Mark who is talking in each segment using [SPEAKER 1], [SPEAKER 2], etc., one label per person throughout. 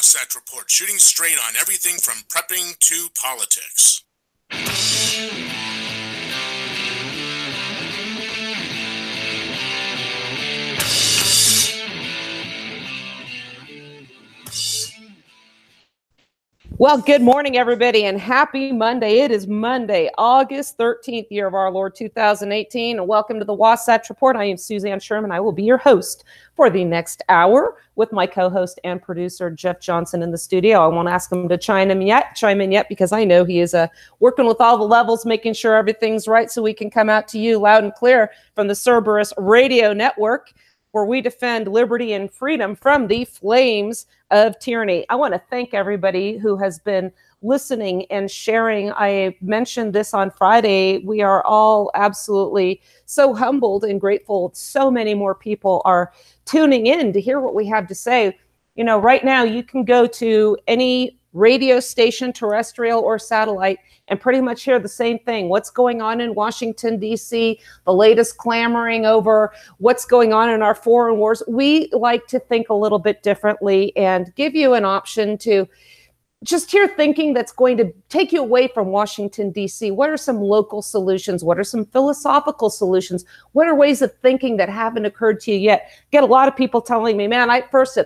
[SPEAKER 1] Wasatch Report, shooting straight on everything from prepping to politics.
[SPEAKER 2] Well, good morning, everybody, and happy Monday. It is Monday, August 13th, year of our Lord 2018, and welcome to the Wasatch Report. I am Suzanne Sherman. I will be your host for the next hour with my co-host and producer, Jeff Johnson, in the studio. I won't ask him to chime in yet, because I know he is working with all the levels, making sure everything's right so we can come out to you loud and clear from the Cerberus Radio Network, where we defend liberty and freedom from the flames of tyranny. I want to thank everybody who has been listening and sharing. I mentioned this on Friday. We are all absolutely so humbled and grateful. So many more people are tuning in to hear what we have to say. You know, right now you can go to any radio station, terrestrial or satellite, and pretty much hear the same thing. What's going on in Washington, D.C., the latest clamoring over what's going on in our foreign wars. We like to think a little bit differently and give you an option to just hear thinking that's going to take you away from Washington, D.C. What are some local solutions? What are some philosophical solutions? What are ways of thinking that haven't occurred to you yet? Get a lot of people telling me, man, at first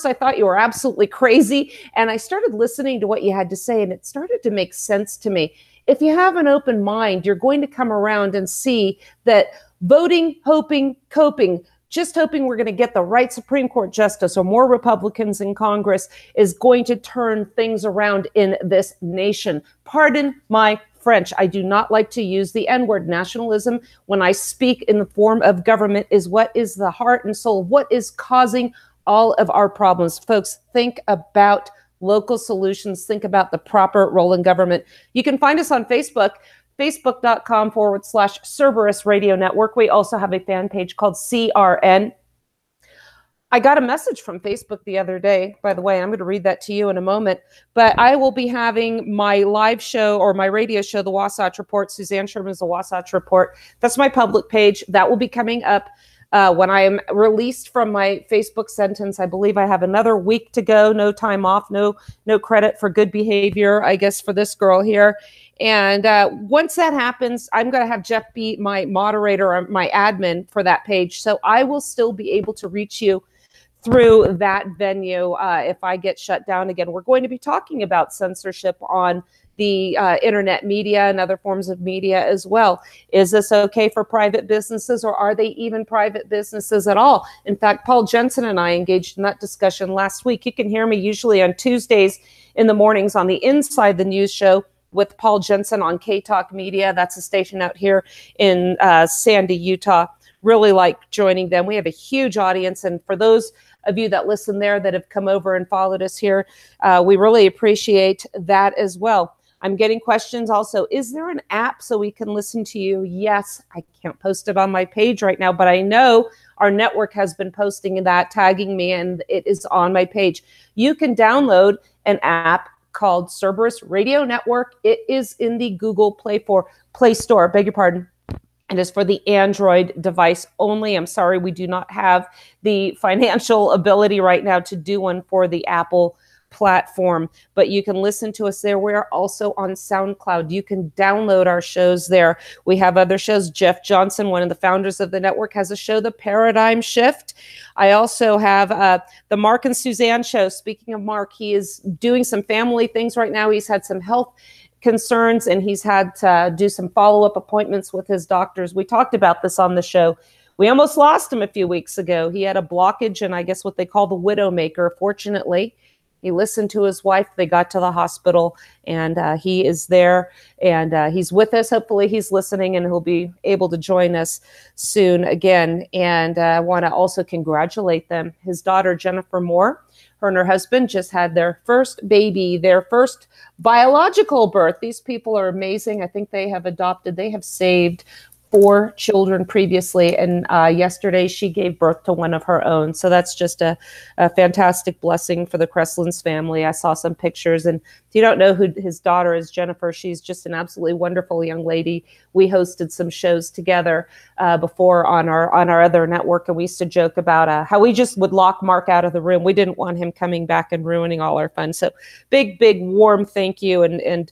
[SPEAKER 2] I thought you were absolutely crazy. And I started listening to what you had to say, and it started to make sense to me. If you have an open mind, you're going to come around and see that voting, hoping, coping, just hoping we're going to get the right Supreme Court justice or more Republicans in Congress is going to turn things around in this nation. Pardon my French. I do not like to use the N-word. Nationalism, when I speak in the form of government, is what is the heart and soul, what is causing all of our problems. Folks, think about local solutions. Think about the proper role in government. You can find us on Facebook. Facebook.com/Cerberus Radio Network. We also have a fan page called CRN. I got a message from Facebook the other day, by the way. I'm going to read that to you in a moment. But I will be having my live show or my radio show, The Wasatch Report. Suzanne Sherman's The Wasatch Report. That's my public page. That will be coming up when I am released from my Facebook sentence. I believe I have another week to go. No time off. No credit for good behavior, I guess, for this girl here. And once that happens, I'm going to have Jeff be my moderator or my admin for that page. So I will still be able to reach you through that venue if I get shut down again. We're going to be talking about censorship on the internet media and other forms of media as well. Is this okay for private businesses, or are they even private businesses at all? In fact, Paul Jensen and I engaged in that discussion last week. You can hear me usually on Tuesdays in the mornings on the Inside the News show with Paul Jensen on K-Talk Media. That's a station out here in Sandy, Utah. Really like joining them. We have a huge audience. And for those of you that listen there that have come over and followed us here, we really appreciate that as well. I'm getting questions also. Is there an app so we can listen to you? Yes, I can't post it on my page right now, but I know our network has been posting that, tagging me, and it is on my page. You can download an app called Cerberus Radio Network. It is in the Google Play Store, beg your pardon. It is for the Android device only. I'm sorry, we do not have the financial ability right now to do one for the Apple platform, but you can listen to us there. We're also on SoundCloud. You can download our shows there. We have other shows. Jeff Johnson, one of the founders of the network, has a show, The Paradigm Shift. I also have the Mark and Suzanne show. Speaking of Mark, he is doing some family things right now. He's had some health concerns, and he's had to do some follow-up appointments with his doctors. We talked about this on the show. We almost lost him a few weeks ago. He had a blockage in, I guess, what they call the widowmaker. Fortunately, he listened to his wife. They got to the hospital, and he is there, and he's with us. Hopefully he's listening, and he'll be able to join us soon again. And I want to also congratulate them. His daughter, Jennifer Moore, her and her husband just had their first baby, their first biological birth. These people are amazing. I think they have saved 4 children previously, and yesterday she gave birth to one of her own. So that's just a fantastic blessing for the Crestlands family. I saw some pictures, and if you don't know who his daughter is, Jennifer, she's just an absolutely wonderful young lady. We hosted some shows together before on our other network, and we used to joke about how we just would lock Mark out of the room. We didn't want him coming back and ruining all our fun. So big warm thank you, and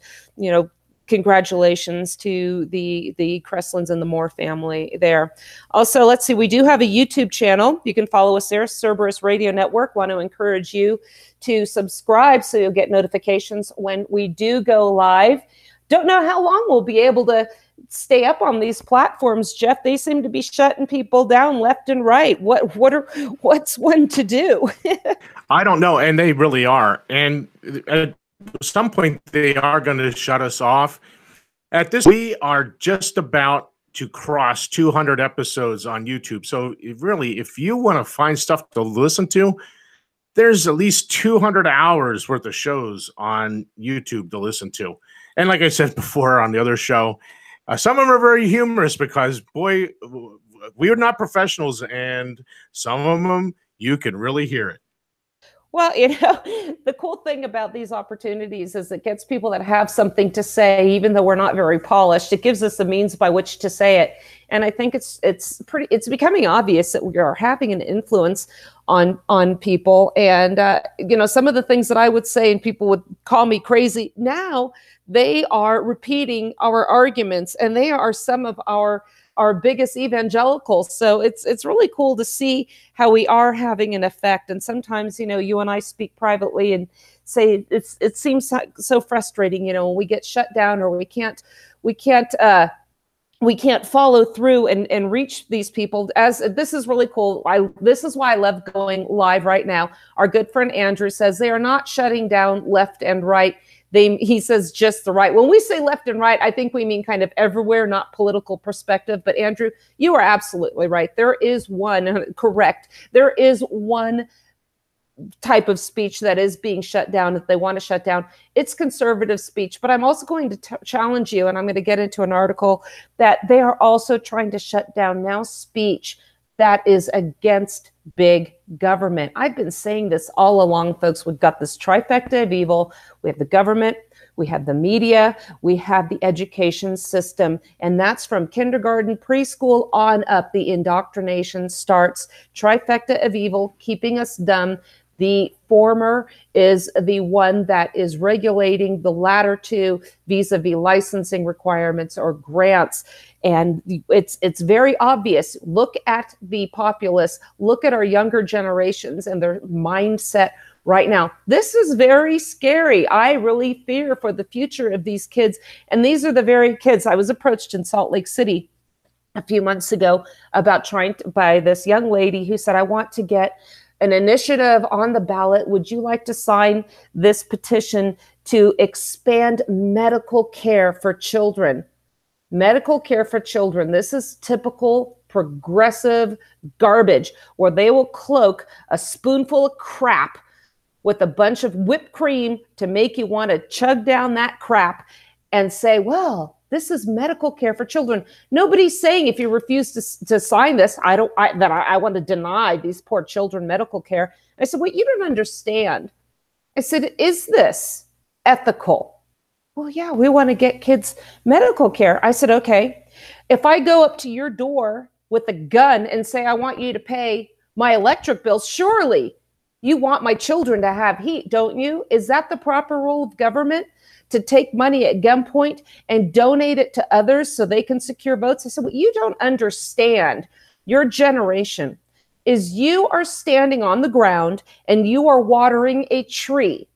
[SPEAKER 2] congratulations to the Crestlands and the Moore family there. Also, let's see, we do have a YouTube channel. You can follow us there, Cerberus Radio Network. Want to encourage you to subscribe so you'll get notifications when we do go live. Don't know how long we'll be able to stay up on these platforms, Jeff. They seem to be shutting people down left and right. What's one to do?
[SPEAKER 1] I don't know, and they really are. And at some point, they are going to shut us off. At this, we are just about to cross 200 episodes on YouTube. So if you want to find stuff to listen to, there's at least 200 hours worth of shows on YouTube to listen to. And like I said before on the other show, some of them are very humorous because, boy, we are not professionals, and some of them, you can really hear it.
[SPEAKER 2] Well, the cool thing about these opportunities is it gets people that have something to say, even though we're not very polished. It gives us a means by which to say it. And I think it's becoming obvious that we are having an influence on people. And, some of the things that I would say and people would call me crazy, now they are repeating our arguments, and they are some of our biggest evangelicals. So it's really cool to see how we are having an effect. And sometimes, you and I speak privately and say it seems so frustrating, when we get shut down, or we can't follow through and reach these people. As this is really cool. This is why I love going live right now. Our good friend Andrew says they are not shutting down left and right. He says just the right. When we say left and right, I think we mean kind of everywhere, not political perspective. But Andrew, you are absolutely right. There is one type of speech that is being shut down that they want to shut down. It's conservative speech. But I'm also going to challenge you, and I'm going to get into an article that they are also trying to shut down now speech that is against big government. I've been saying this all along, folks. We've got this trifecta of evil. We have the government, we have the media, we have the education system, and that's from kindergarten, preschool on up. The indoctrination starts. Trifecta of evil, keeping us dumb. The former is the one that is regulating the latter two vis-a-vis licensing requirements or grants. And it's very obvious. Look at the populace. Look at our younger generations and their mindset right now. This is very scary. I really fear for the future of these kids. And these are the very kids. I was approached in Salt Lake City a few months ago about by this young lady who said, I want to get an initiative on the ballot. Would you like to sign this petition to expand medical care for children? Medical care for children. This is typical progressive garbage where they will cloak a spoonful of crap with a bunch of whipped cream to make you want to chug down that crap and say, well, this is medical care for children. Nobody's saying if you refuse to sign this, I want to deny these poor children medical care. I said, well, you don't understand. I said, is this ethical? Well, yeah, we want to get kids medical care. I said, okay, if I go up to your door with a gun and say, I want you to pay my electric bills, surely you want my children to have heat, don't you? Is that the proper role of government? To take money at gunpoint and donate it to others so they can secure votes? I said, what you don't understand, your generation, is you are standing on the ground and you are watering a tree.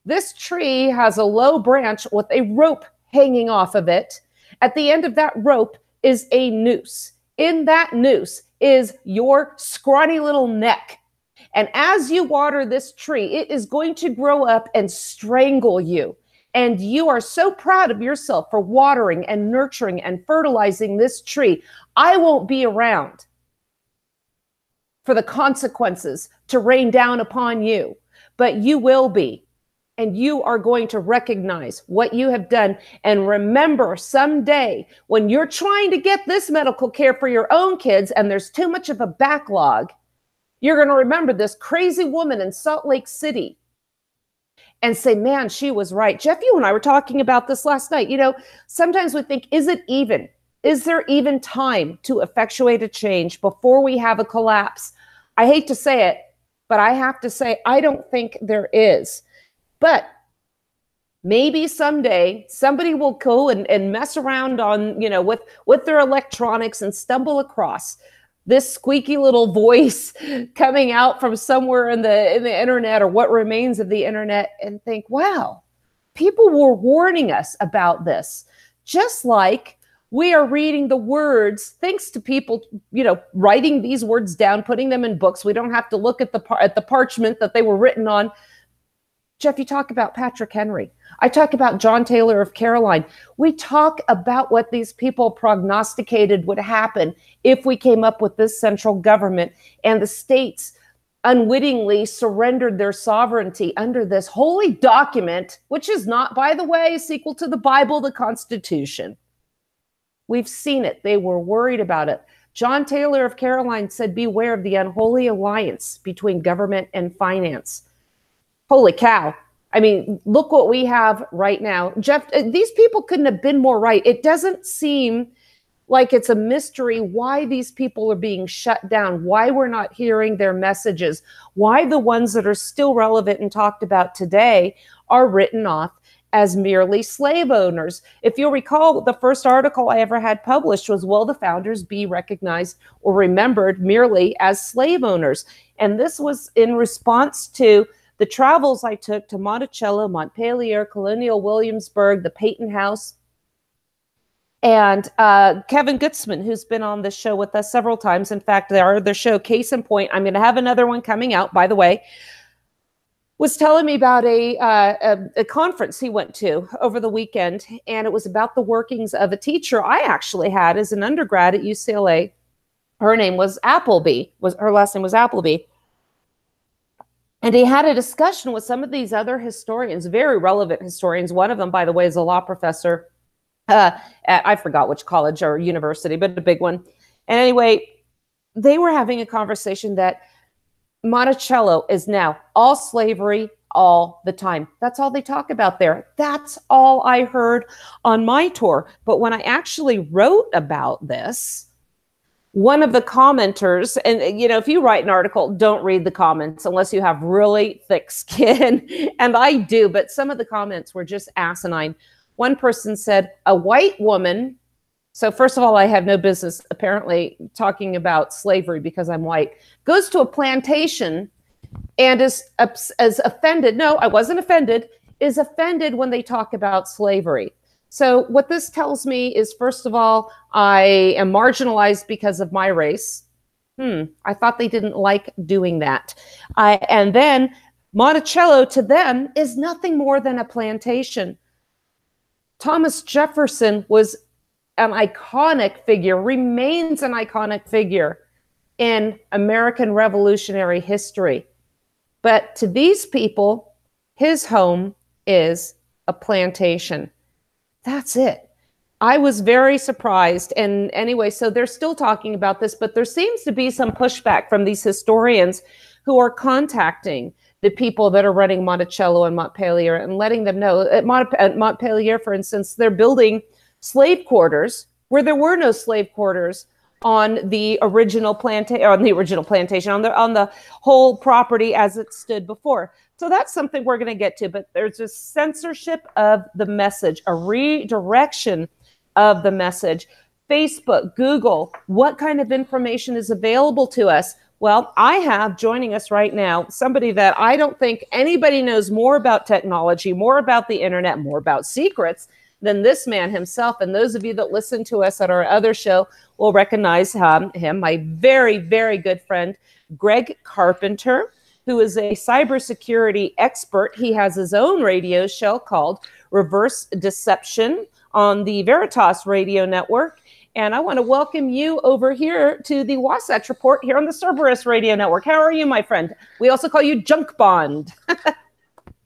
[SPEAKER 2] This tree has a low branch with a rope hanging off of it. At the end of that rope is a noose. In that noose is your scrawny little neck. And as you water this tree, it is going to grow up and strangle you. And you are so proud of yourself for watering and nurturing and fertilizing this tree. I won't be around for the consequences to rain down upon you, but you will be. And you are going to recognize what you have done. And remember, someday when you're trying to get this medical care for your own kids and there's too much of a backlog, you're going to remember this crazy woman in Salt Lake City and say, man, she was right. Jeff, you and I were talking about this last night. You know, sometimes we think, is there even time to effectuate a change before we have a collapse? I hate to say it, but I have to say, I don't think there is. But maybe someday somebody will go and mess around on, you know, with their electronics and stumble across this squeaky little voice coming out from somewhere in the internet or what remains of the internet and think, wow, people were warning us about this. Just like we are reading the words, thanks to people, you know, writing these words down, putting them in books. We don't have to look at the parchment that they were written on. Jeff, you talk about Patrick Henry. I talk about John Taylor of Caroline. We talk about what these people prognosticated would happen if we came up with this central government and the states unwittingly surrendered their sovereignty under this holy document, which is not, by the way, a sequel to the Bible, the Constitution. We've seen it. They were worried about it. John Taylor of Caroline said, beware of the unholy alliance between government and finance. Holy cow. I mean, look what we have right now. Jeff, these people couldn't have been more right. It doesn't seem like it's a mystery why these people are being shut down, why we're not hearing their messages, why the ones that are still relevant and talked about today are written off as merely slave owners. If you'll recall, the first article I ever had published was, will the founders be recognized or remembered merely as slave owners? And this was in response to the travels I took to Monticello, Montpelier, Colonial Williamsburg, the Peyton House, and Kevin Gutzman, who's been on this show with us several times. In fact, their show, Case in Point, I'm going to have another one coming out, by the way, was telling me about a conference he went to over the weekend, and it was about the workings of a teacher I actually had as an undergrad at UCLA. Her name was Appleby. Her last name was Appleby. And he had a discussion with some of these other historians, very relevant historians. One of them, by the way, is a law professor at, I forgot which college or university, but a big one. And anyway, they were having a conversation that Monticello is now all slavery all the time. That's all they talk about there. That's all I heard on my tour. But when I actually wrote about this, one of the commenters, and you know, if you write an article, don't read the comments unless you have really thick skin. And I do, but some of the comments were just asinine. One person said, a white woman. So first of all, I have no business apparently talking about slavery because I'm white, goes to a plantation and is offended. No, I wasn't offended, is offended when they talk about slavery. So what this tells me is, first of all, I am marginalized because of my race. I thought they didn't like doing that. And then Monticello to them is nothing more than a plantation. Thomas Jefferson was an iconic figure, remains an iconic figure in American Revolutionary history. But to these people, his home is a plantation. That's it. I was very surprised. And anyway, so they're still talking about this, but there seems to be some pushback from these historians who are contacting the people that are running Monticello and Montpelier and letting them know. At Montpelier, for instance, they're building slave quarters where there were no slave quarters on the original plantation, on the whole property as it stood before. So that's something we're going to get to, but there's a censorship of the message, a redirection of the message. Facebook, Google, what kind of information is available to us? Well, I have joining us right now somebody that I don't think anybody knows more about technology, more about the internet, more about secrets than this man himself. And those of you that listen to us at our other show will recognize him, my very, very good friend, Greg Carpenter, who is a cybersecurity expert. He has his own radio show called Reverse Deception on the Veritas Radio Network. And I want to welcome you over here to the Wasatch Report here on the Cerberus Radio Network. How are you, my friend? We also call you Junk Bond.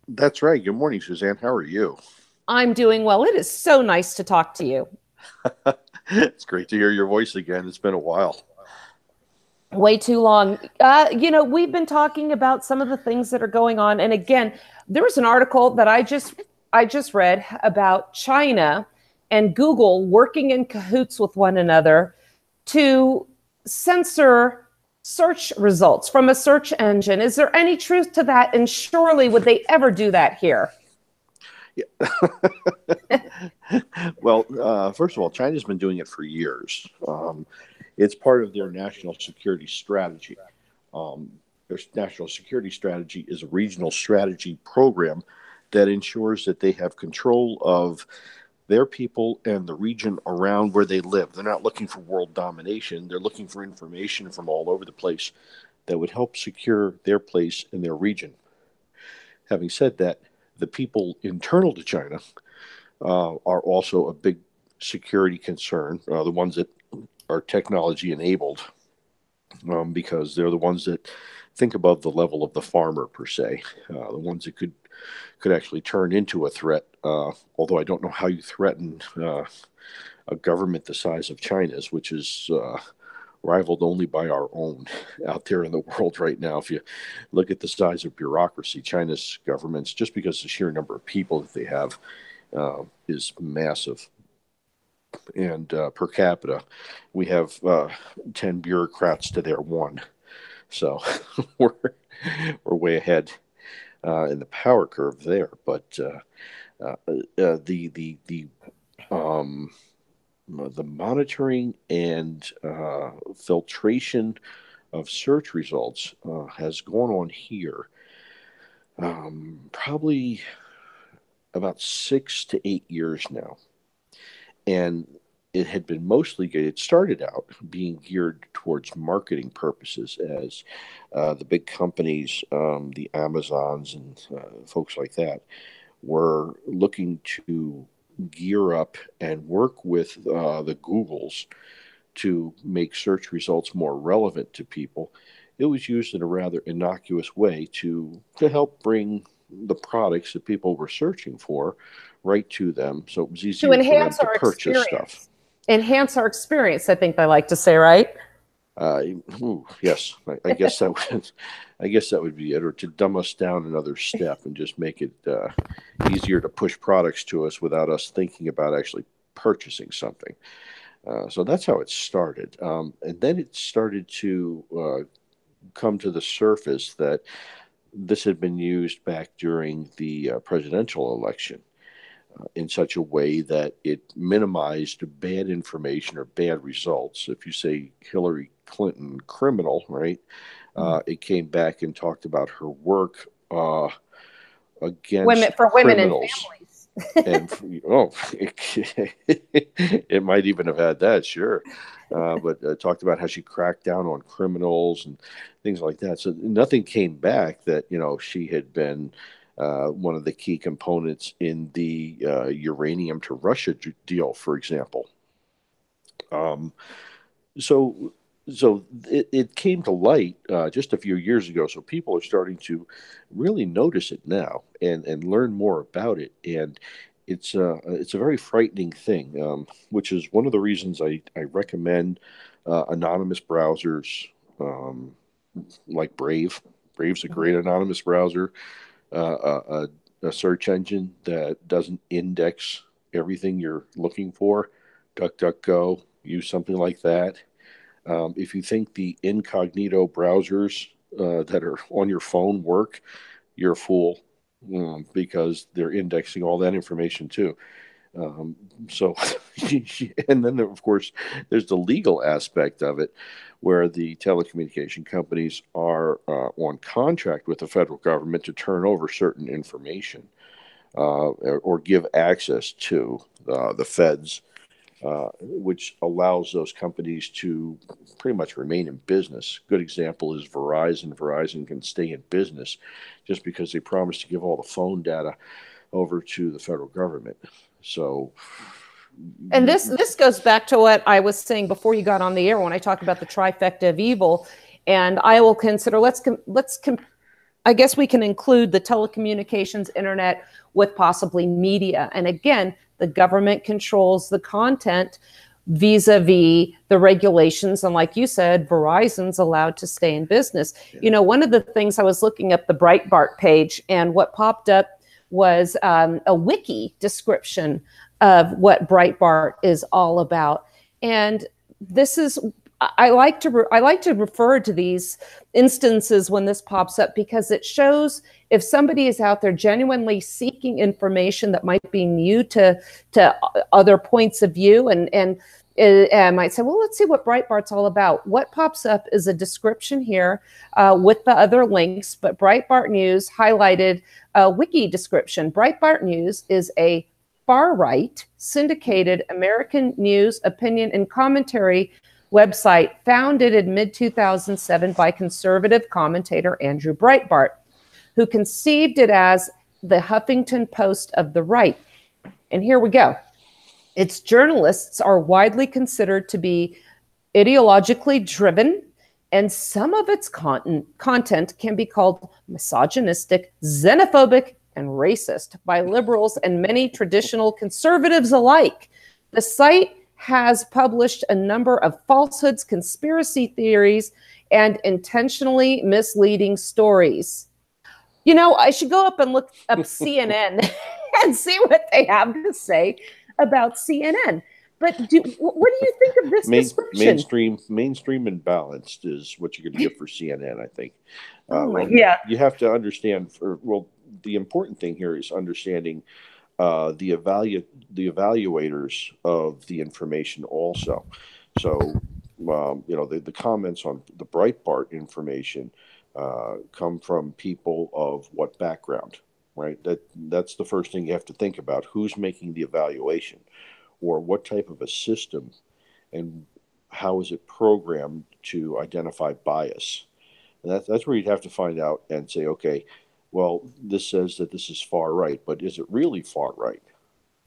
[SPEAKER 3] That's right. Good morning, Suzanne. How are you?
[SPEAKER 2] I'm doing well. It is so nice to talk to you.
[SPEAKER 3] It's great to hear your voice again. It's been a while.
[SPEAKER 2] Way too long. We've been talking about some of the things that are going on. And again, there was an article that I just read about China and Google working in cahoots with one another to censor search results from a search engine. Is there any truth to that? And surely would they ever do that here?
[SPEAKER 3] Yeah. Well, first of all, China's been doing it for years. It's part of their national security strategy. Their national security strategy is a regional strategy program that ensures that they have control of their people and the region around where they live. They're not looking for world domination. They're looking for information from all over the place that would help secure their place in their region. Having said that, the people internal to China are also a big security concern, the ones that are technology enabled, because they're the ones that think about the level of the farmer per se, the ones that could actually turn into a threat. Although I don't know how you threaten a government the size of China's, which is rivaled only by our own out there in the world right now. If you look at the size of bureaucracy, China's governments, just because the sheer number of people that they have is massive. And per capita, we have 10 bureaucrats to their one. So we're way ahead in the power curve there. But the monitoring and filtration of search results has gone on here probably about 6 to 8 years now. And it had been it started out being geared towards marketing purposes as the big companies, the Amazons and folks like that, were looking to gear up and work with the Googles to make search results more relevant to people. It was used in a rather innocuous way to help bring the products that people were searching for right to them, so it was easier
[SPEAKER 2] To enhance
[SPEAKER 3] for them
[SPEAKER 2] our
[SPEAKER 3] to purchase
[SPEAKER 2] experience.
[SPEAKER 3] stuff.
[SPEAKER 2] Enhance our experience, I think they like to say, right?
[SPEAKER 3] Yes, I guess that would be it, or to dumb us down another step and just make it easier to push products to us without us thinking about actually purchasing something. So that's how it started, and then it started to come to the surface that this had been used back during the presidential election in such a way that it minimized bad information or bad results. If you say Hillary Clinton criminal, right, it came back and talked about her work against
[SPEAKER 2] women and
[SPEAKER 3] criminals.
[SPEAKER 2] families.
[SPEAKER 3] And it might even have had that, sure. But talked about how she cracked down on criminals and things like that. So nothing came back that, she had been one of the key components in the uranium to Russia deal, for example. So it came to light just a few years ago. So people are starting to really notice it now and learn more about it. And it's a very frightening thing, which is one of the reasons I recommend anonymous browsers like Brave. Brave's a great anonymous browser, a search engine that doesn't index everything you're looking for. DuckDuckGo, use something like that. If you think the incognito browsers that are on your phone work, you're a fool, because they're indexing all that information too. So, and then of course, there's the legal aspect of it, where the telecommunication companies are on contract with the federal government to turn over certain information or give access to the feds, which allows those companies to pretty much remain in business. Good example is Verizon. Verizon can stay in business just because they promised to give all the phone data over to the federal government. So,
[SPEAKER 2] and this goes back to what I was saying before you got on the air when I talked about the trifecta of evil. And I will consider let's I guess we can include the telecommunications, internet, with possibly media. And again, the government controls the content vis-a-vis the regulations. And like you said, Verizon's allowed to stay in business.
[SPEAKER 3] Yeah.
[SPEAKER 2] You know, one of the things, I was looking up the Breitbart page, and what popped up was a wiki description of what Breitbart is all about. And this is, I like to refer to these instances when this pops up, because it shows if somebody is out there genuinely seeking information that might be new to other points of view, and might say, well, let's see what Breitbart's all about. What pops up is a description here with the other links, but Breitbart News highlighted a wiki description. Breitbart News is a far-right syndicated American news, opinion, and commentary website founded in mid-2007 by conservative commentator Andrew Breitbart, who conceived it as the Huffington Post of the right. And here we go. Its journalists are widely considered to be ideologically driven, and some of its content can be called misogynistic, xenophobic, and racist by liberals and many traditional conservatives alike. The site has published a number of falsehoods, conspiracy theories, and intentionally misleading stories. You know, I should go up and look up CNN and see what they have to say about CNN. But what do you think of this description?
[SPEAKER 3] Mainstream and balanced is what you're going to get for CNN, I think.
[SPEAKER 2] Yeah.
[SPEAKER 3] You have to understand, the important thing here is understanding the evaluators of the information also. So, the comments on the Breitbart information come from people of what background, right? That's the first thing you have to think about. Who's making the evaluation, or what type of a system, and how is it programmed to identify bias? And that's where you'd have to find out and say, okay, well, this says that this is far right, but is it really far right?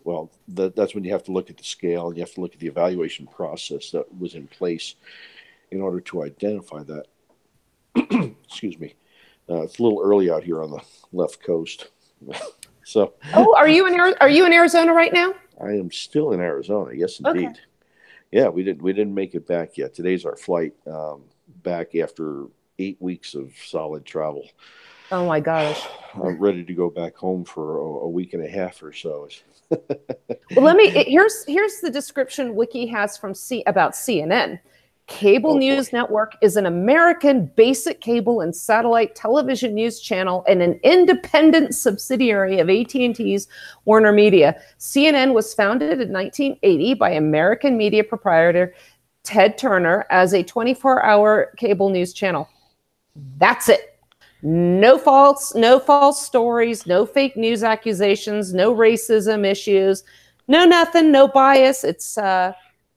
[SPEAKER 3] Well, that's when you have to look at the scale, and you have to look at the evaluation process that was in place in order to identify that. Excuse me. It's a little early out here on the left coast. So.
[SPEAKER 2] Oh, are you in Arizona right now?
[SPEAKER 3] I am still in Arizona. Yes, indeed.
[SPEAKER 2] Okay.
[SPEAKER 3] Yeah, we didn't make it back yet. Today's our flight back after 8 weeks of solid travel.
[SPEAKER 2] Oh my gosh.
[SPEAKER 3] I'm ready to go back home for a week and a half or so.
[SPEAKER 2] Well, here's the description Wiki has from about CNN. Cable News Network is an American basic cable and satellite television news channel and an independent subsidiary of AT&T's Warner Media. CNN was founded in 1980 by American media proprietor Ted Turner as a 24-hour cable news channel. That's it. No false stories, no fake news accusations, no racism issues, no nothing, no bias. It's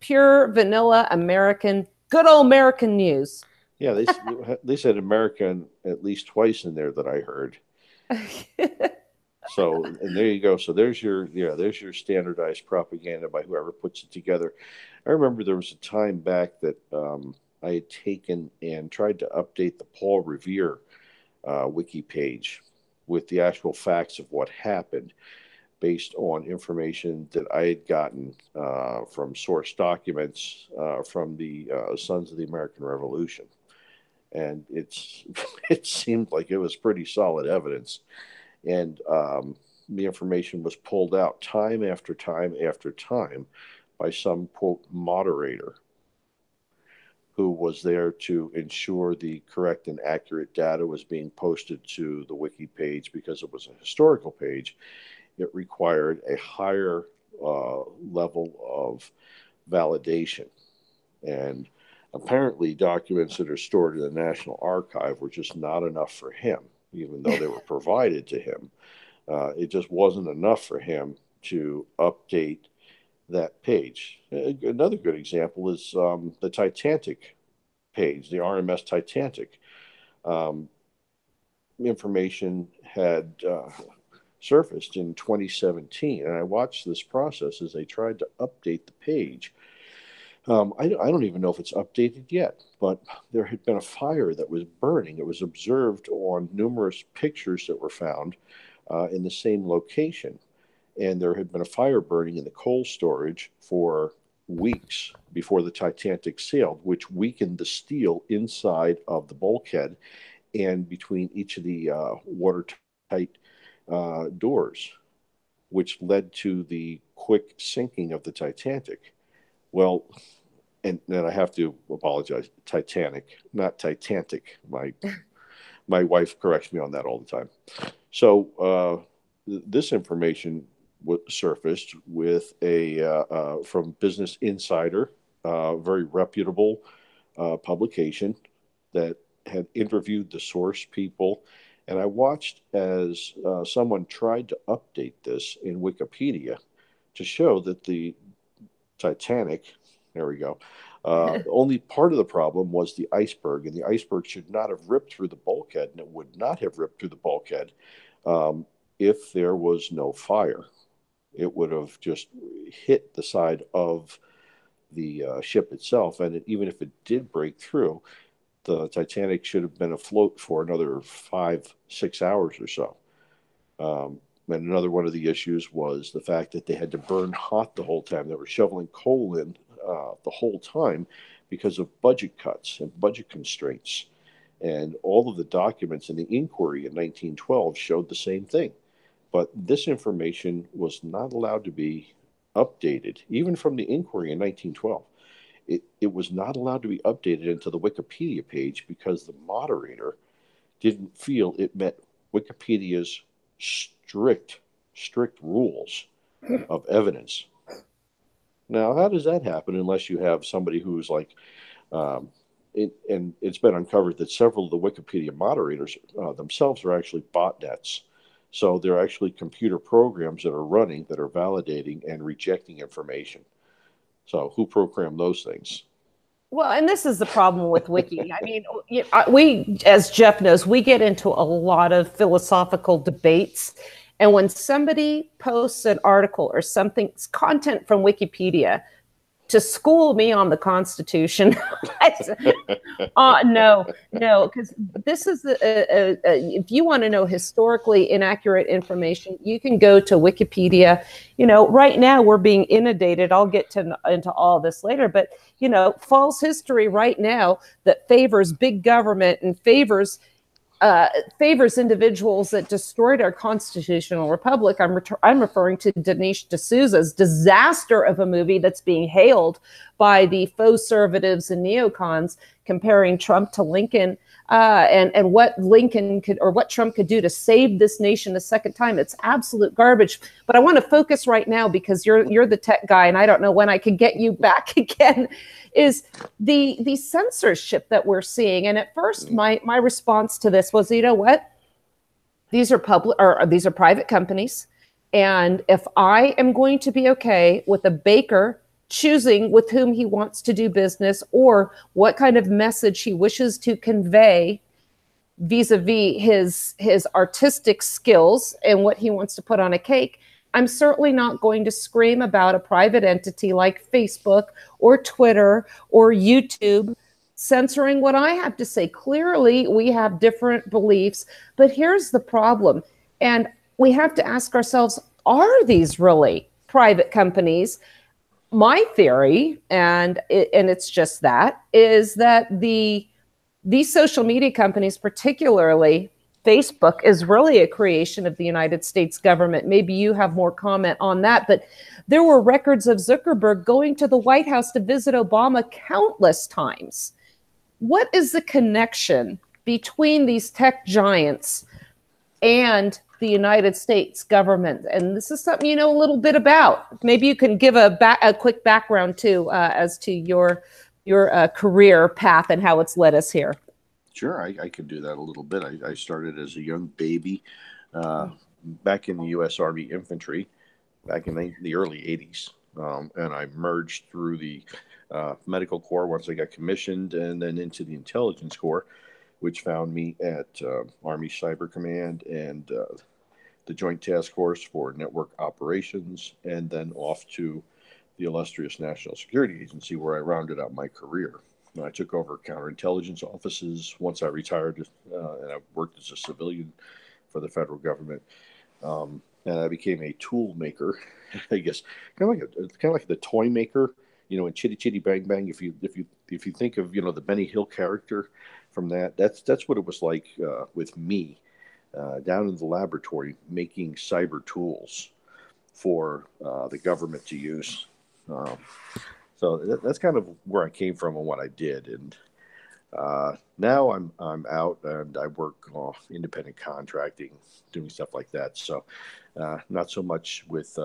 [SPEAKER 2] pure vanilla American, good old American news.
[SPEAKER 3] Yeah, they said American at least twice in there that I heard. So, and there you go. So there's your standardized propaganda by whoever puts it together. I remember there was a time back that I had taken and tried to update the Paul Revere wiki page with the actual facts of what happened, based on information that I had gotten from source documents from the Sons of the American Revolution. And it seemed like it was pretty solid evidence. And the information was pulled out time after time after time by some, quote, moderator who was there to ensure the correct and accurate data was being posted to the wiki page. Because it was a historical page, it required a higher level of validation. And apparently documents that are stored in the National Archive were just not enough for him, even though they were provided to him. It just wasn't enough for him to update that page. Another good example is the Titanic page, the RMS Titanic. Information had surfaced in 2017, and I watched this process as they tried to update the page. I don't even know if it's updated yet, but there had been a fire that was burning. It was observed on numerous pictures that were found in the same location. And there had been a fire burning in the coal storage for weeks before the Titanic sailed, which weakened the steel inside of the bulkhead and between each of the watertight doors, which led to the quick sinking of the Titanic. Well, and then I have to apologize, Titanic, not Titanic. My wife corrects me on that all the time. So this information surfaced with a from Business Insider, very reputable publication that had interviewed the source people. And I watched as someone tried to update this in Wikipedia to show that the Titanic, there we go, only part of the problem was the iceberg, and the iceberg should not have ripped through the bulkhead, and it would not have ripped through the bulkhead if there was no fire. It would have just hit the side of the ship itself, and even if it did break through, the Titanic should have been afloat for another 5-6 hours or so. And another one of the issues was the fact that they had to burn hot the whole time. They were shoveling coal in the whole time because of budget cuts and budget constraints. And all of the documents in the inquiry in 1912 showed the same thing. But this information was not allowed to be updated, even from the inquiry in 1912. It was not allowed to be updated into the Wikipedia page because the moderator didn't feel it met Wikipedia's strict rules of evidence. Now, how does that happen unless you have somebody who's like, and it's been uncovered that several of the Wikipedia moderators themselves are actually botnets. So they're actually computer programs that are running that are validating and rejecting information. So who programmed those things?
[SPEAKER 2] Well, and this is the problem with Wiki. I mean, we, as Jeff knows, we get into a lot of philosophical debates. And when somebody posts an article or something, content from Wikipedia, to school me on the Constitution, no, because this is if you want to know historically inaccurate information, you can go to Wikipedia. You know, right now we're being inundated. I'll get into all this later, but you know, false history right now that favors big government and favors individuals that destroyed our constitutional republic. I'm referring to Dinesh D'Souza's disaster of a movie that's being hailed by the faux conservatives and neocons, comparing Trump to Lincoln, and what Lincoln could, or what Trump could do to save this nation a second time. It's absolute garbage. But I want to focus right now, because you're the tech guy, and I don't know when I could get you back again, is the censorship that we're seeing. And at first, my response to this was, you know what? These are these are private companies. And if I am going to be okay with a baker choosing with whom he wants to do business, or what kind of message he wishes to convey vis-a-vis his artistic skills and what he wants to put on a cake, I'm certainly not going to scream about a private entity like Facebook or Twitter or YouTube censoring what I have to say. Clearly, we have different beliefs, but here's the problem. And we have to ask ourselves, are these really private companies? My theory, and it's just that, is that these social media companies, particularly Facebook, is really a creation of the United States government. Maybe you have more comment on that, but there were records of Zuckerberg going to the White House to visit Obama countless times. What is the connection between these tech giants and the United States government? And this is something you know a little bit about. Maybe you can give a quick background too, as to your career path and how it's led us here.
[SPEAKER 3] Sure, I could do that a little bit. I started as a young baby back in the U.S. Army Infantry back in the early 80s. And I merged through the Medical Corps once I got commissioned, and then into the Intelligence Corps, which found me at Army Cyber Command and the Joint Task Force for Network Operations, and then off to the illustrious National Security Agency, where I rounded out my career. I took over counterintelligence offices once I retired, and I worked as a civilian for the federal government. And I became a tool maker, I guess, kind of like the toy maker, you know, in Chitty Chitty Bang Bang. If you think of, you know, the Benny Hill character from that, that's what it was like with me down in the laboratory making cyber tools for the government to use. So that's kind of where I came from and what I did. And now I'm out and I work independent contracting, doing stuff like that. So not so much with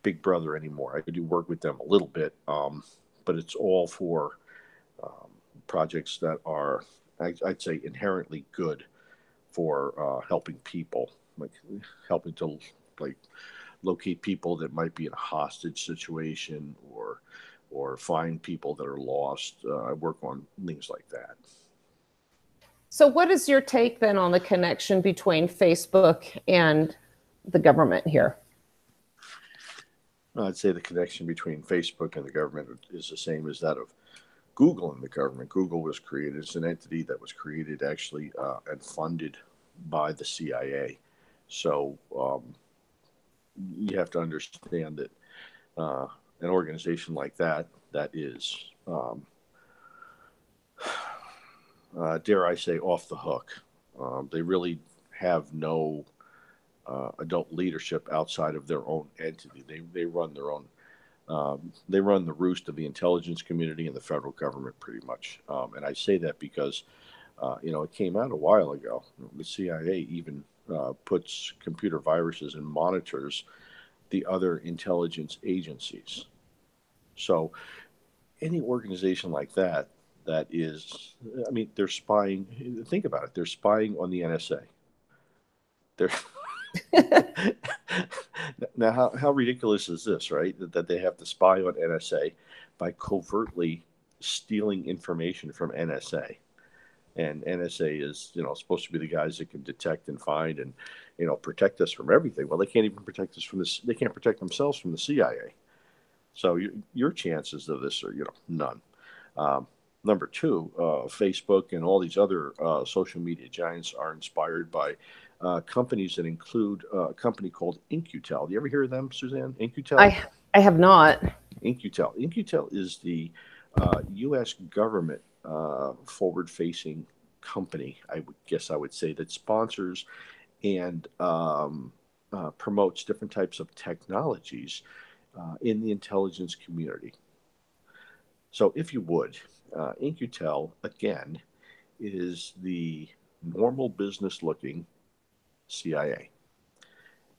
[SPEAKER 3] Big Brother anymore. I do work with them a little bit, but it's all for projects that are, I'd say, inherently good for helping people, like helping to like locate people that might be in a hostage situation or find people that are lost. I work on things like that.
[SPEAKER 2] So what is your take then on the connection between Facebook and the government here?
[SPEAKER 3] I'd say the connection between Facebook and the government is the same as that of Google and the government. Google was created as an entity that was created actually and funded by the CIA. So you have to understand that an organization like that is, dare I say, off the hook. They really have no adult leadership outside of their own entity. They run their own. They run the roost of the intelligence community and the federal government pretty much. And I say that because, it came out a while ago. The CIA even puts computer viruses and monitors the other intelligence agencies. So any organization like that is, I mean, they're spying. Think about it. They're spying on the NSA. They're now, how ridiculous is this, right? That they have to spy on NSA by covertly stealing information from NSA. And NSA is, supposed to be the guys that can detect and find and, protect us from everything. Well, they can't even protect us from this. They can't protect themselves from the CIA. So your chances of this are, none. Number two, Facebook and all these other social media giants are inspired by companies that include a company called In-Q-Tel. Do you ever hear of them, Suzanne? In-Q-Tel?
[SPEAKER 2] I have not.
[SPEAKER 3] In-Q-Tel. In-Q-Tel is the U.S. government forward-facing company, I would say, that sponsors and promotes different types of technologies in the intelligence community. So if you would, In-Q-Tel, again, is the normal business-looking CIA.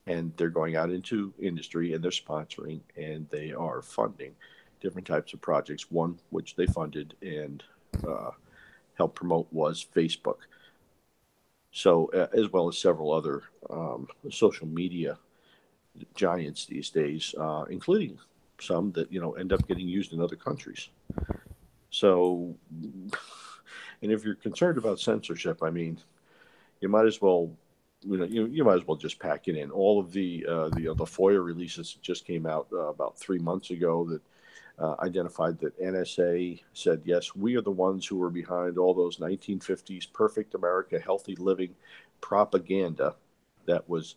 [SPEAKER 3] And they're going out into industry and they're sponsoring and they are funding different types of projects. One which they funded and helped promote was Facebook. So as well as several other social media giants these days, including some that end up getting used in other countries. So, and if you're concerned about censorship, I mean, you might as well, you might as well just pack it in. All of the FOIA releases that just came out about 3 months ago that identified that NSA said, yes, we are the ones who were behind all those 1950s perfect America, healthy living propaganda that was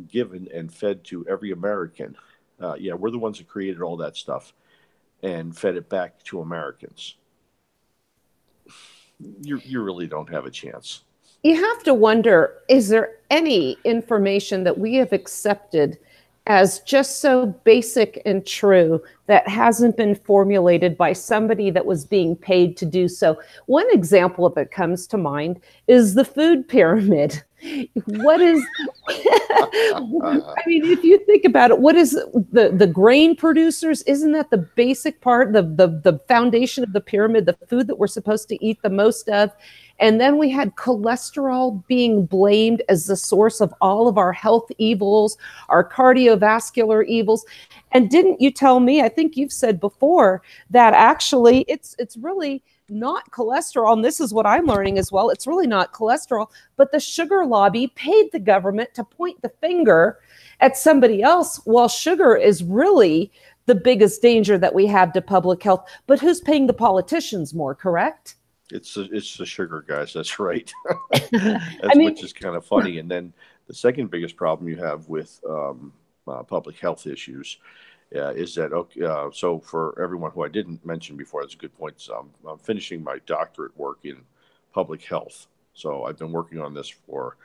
[SPEAKER 3] given and fed to every American. Yeah, we're the ones that created all that stuff and fed it back to Americans. You really don't have a chance.
[SPEAKER 2] You have to wonder, is there any information that we have accepted as just so basic and true that hasn't been formulated by somebody that was being paid to do so? One example that comes to mind is the food pyramid. What is, I mean, if you think about it, what is the grain producers? Isn't that the basic part, the foundation of the pyramid, the food that we're supposed to eat the most of? And then we had cholesterol being blamed as the source of all of our health evils, our cardiovascular evils. And didn't you tell me, I think you've said before, that actually it's really not cholesterol, and this is what I'm learning as well, it's really not cholesterol, but the sugar lobby paid the government to point the finger at somebody else, while sugar is really the biggest danger that we have to public health. But who's paying the politicians more, correct?
[SPEAKER 3] It's the sugar guys. That's right.
[SPEAKER 2] I mean,
[SPEAKER 3] Which is kind of funny. And then the second biggest problem you have with public health issues is that, so for everyone who I didn't mention before, that's a good point. I'm finishing my doctorate work in public health. So I've been working on this for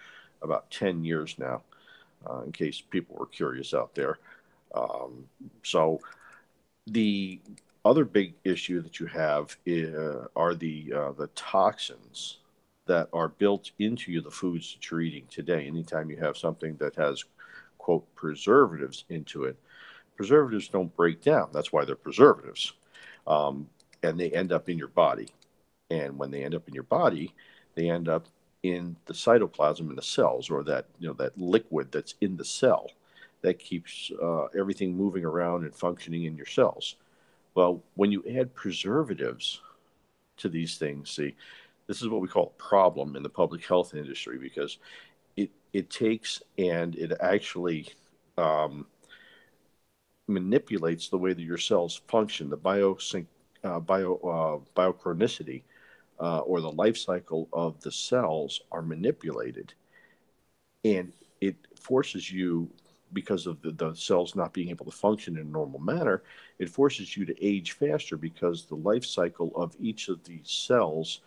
[SPEAKER 3] about 10 years now, in case people were curious out there. So the other big issue that you have are the toxins that are built into the foods that you're eating today. Anytime you have something that has, quote, preservatives into it, preservatives don't break down. That's why they're preservatives. And they end up in your body. And when they end up in your body, they end up in the cytoplasm in the cells, or that, that liquid that's in the cell that keeps everything moving around and functioning in your cells. Well, when you add preservatives to these things, see, this is what we call a problem in the public health industry, because it takes and it actually manipulates the way that your cells function, the biochronicity, or the life cycle of the cells are manipulated. And it forces you, because of the cells not being able to function in a normal manner, it forces you to age faster, because the life cycle of each of these cells,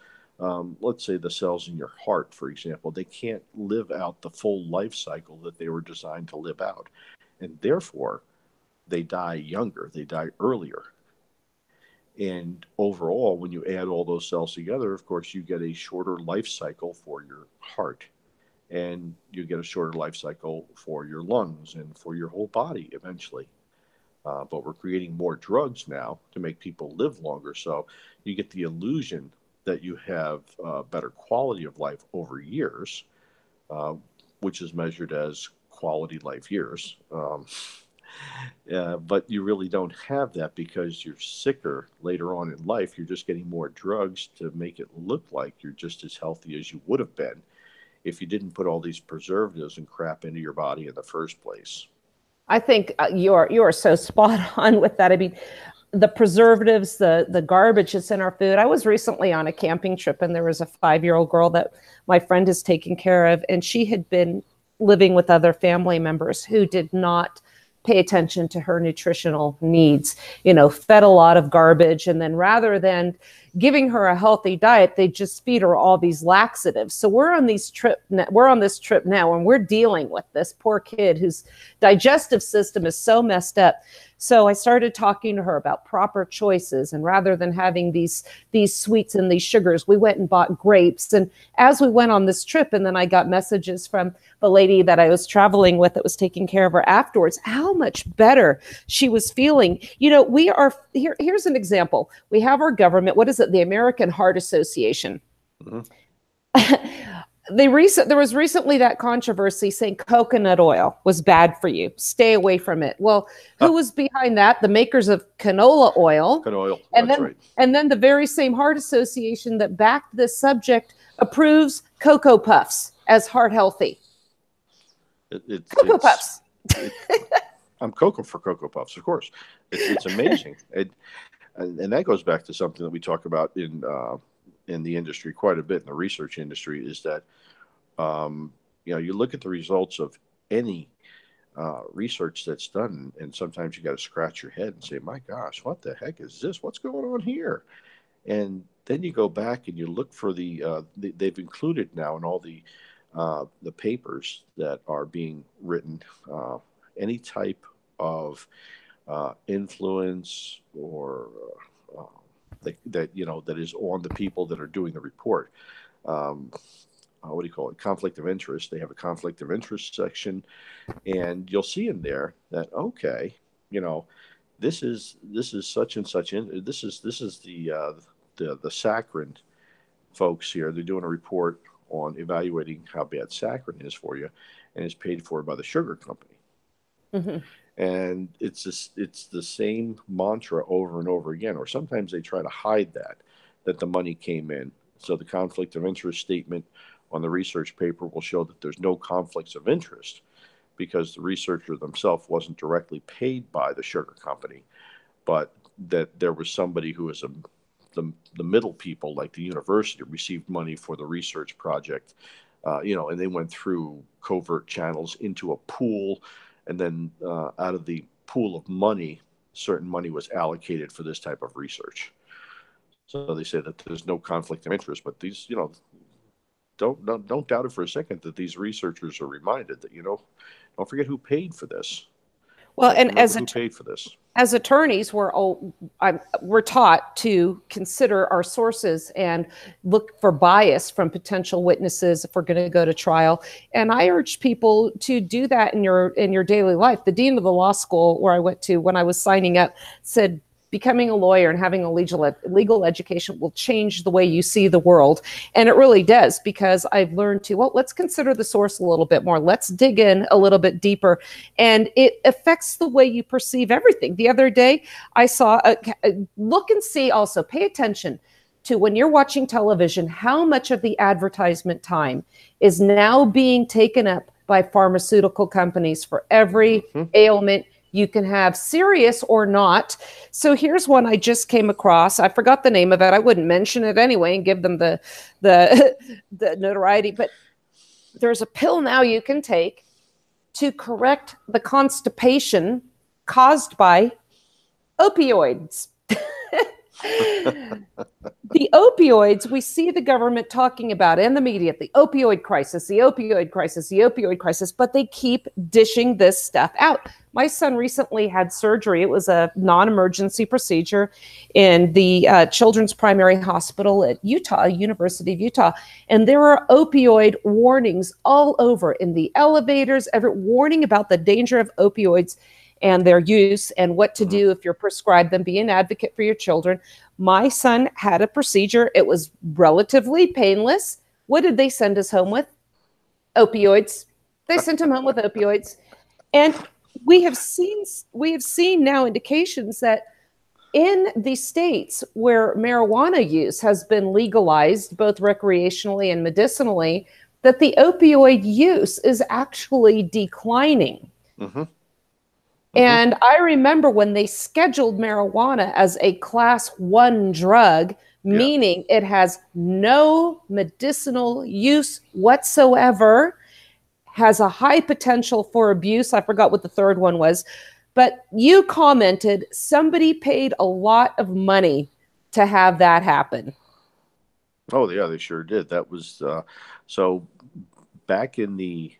[SPEAKER 3] let's say the cells in your heart, for example, they can't live out the full life cycle that they were designed to live out. And therefore, they die younger, they die earlier. And overall, when you add all those cells together, of course, you get a shorter life cycle for your heart. And you get a shorter life cycle for your lungs and for your whole body eventually. But we're creating more drugs now to make people live longer. So you get the illusion that you have better quality of life over years, which is measured as quality life years. But you really don't have that, because you're sicker later on in life. You're just getting more drugs to make it look like you're just as healthy as you would have been if you didn't put all these preservatives and crap into your body in the first place.
[SPEAKER 2] I think you are so spot on with that. I mean, the preservatives, the garbage that's in our food. I was recently on a camping trip, and there was a 5-year-old girl that my friend is taking care of, and she had been living with other family members who did not pay attention to her nutritional needs, fed a lot of garbage. And then rather than giving her a healthy diet, they just feed her all these laxatives. So we're on this trip now, and we're dealing with this poor kid whose digestive system is so messed up. So I started talking to her about proper choices, and rather than having these sweets and these sugars, we went and bought grapes. And as we went on this trip, and then I got messages from the lady that I was traveling with that was taking care of her afterwards, how much better she was feeling. We are here. Here's an example. We have our government. What is it? The American Heart Association. Mm-hmm. There was recently that controversy saying coconut oil was bad for you. Stay away from it. Well, who was behind that? The makers of canola oil. And then the very same Heart Association that backed this subject approves Cocoa Puffs as heart healthy. Cocoa Puffs.
[SPEAKER 3] I'm Cocoa for Cocoa Puffs, of course. It's amazing. And that goes back to something that we talk about in the industry quite a bit, in the research industry, is that you look at the results of any research that's done, and sometimes you got to scratch your head and say, my gosh, what the heck is this? What's going on here? And then you go back and you look for they've included now in all the papers that are being written, any type of influence or that is on the people that are doing the report. What do you call it? Conflict of interest. They have a conflict of interest section, and you'll see in there that, okay, this is such and such. This is the saccharin folks here. They're doing a report on evaluating how bad saccharin is for you, and it's paid for by the sugar company. Mm-hmm. And it's the same mantra over and over again, or sometimes they try to hide that the money came in. So the conflict of interest statement on the research paper will show that there's no conflicts of interest, because the researcher themselves wasn't directly paid by the sugar company. but that there was somebody who was the middle people, like the university, received money for the research project, and they went through covert channels into a pool, and then out of the pool of money, certain money was allocated for this type of research. So they say that there's no conflict of interest, but these, don't doubt it for a second that these researchers are reminded that, don't forget who paid for this.
[SPEAKER 2] Well, and
[SPEAKER 3] who paid for this.
[SPEAKER 2] As attorneys, we're taught to consider our sources and look for bias from potential witnesses if we're going to go to trial. And I urge people to do that in your daily life. The dean of the law school where I went to when I was signing up said, becoming a lawyer and having a legal education will change the way you see the world. And it really does, because I've learned to, let's consider the source a little bit more. Let's dig in a little bit deeper. And it affects the way you perceive everything. The other day, I saw, look and see also, pay attention to when you're watching television, how much of the advertisement time is now being taken up by pharmaceutical companies for every ailment you can have, serious or not. So here's one I just came across. I forgot the name of it. I wouldn't mention it anyway and give them the notoriety. But there's a pill now you can take to correct the constipation caused by opioids. The opioids, we see the government talking about and the media, the opioid crisis, the opioid crisis, the opioid crisis, but they keep dishing this stuff out. My son recently had surgery. It was a non-emergency procedure in the Children's Primary Hospital at University of Utah. And there are opioid warnings all over in the elevators, warning about the danger of opioids and their use and what to do if you're prescribed them. Be an advocate for your children. My son had a procedure. It was relatively painless. What did they send us home with? Opioids. They sent him home with opioids. And we have seen now indications that in the states where marijuana use has been legalized, both recreationally and medicinally, that the opioid use is actually declining. And I remember when they scheduled marijuana as a class 1 drug, meaning it has no medicinal use whatsoever, has a high potential for abuse. I forgot what the third one was, but you commented somebody paid a lot of money to have that happen.
[SPEAKER 3] Oh yeah, they sure did. That was so back in the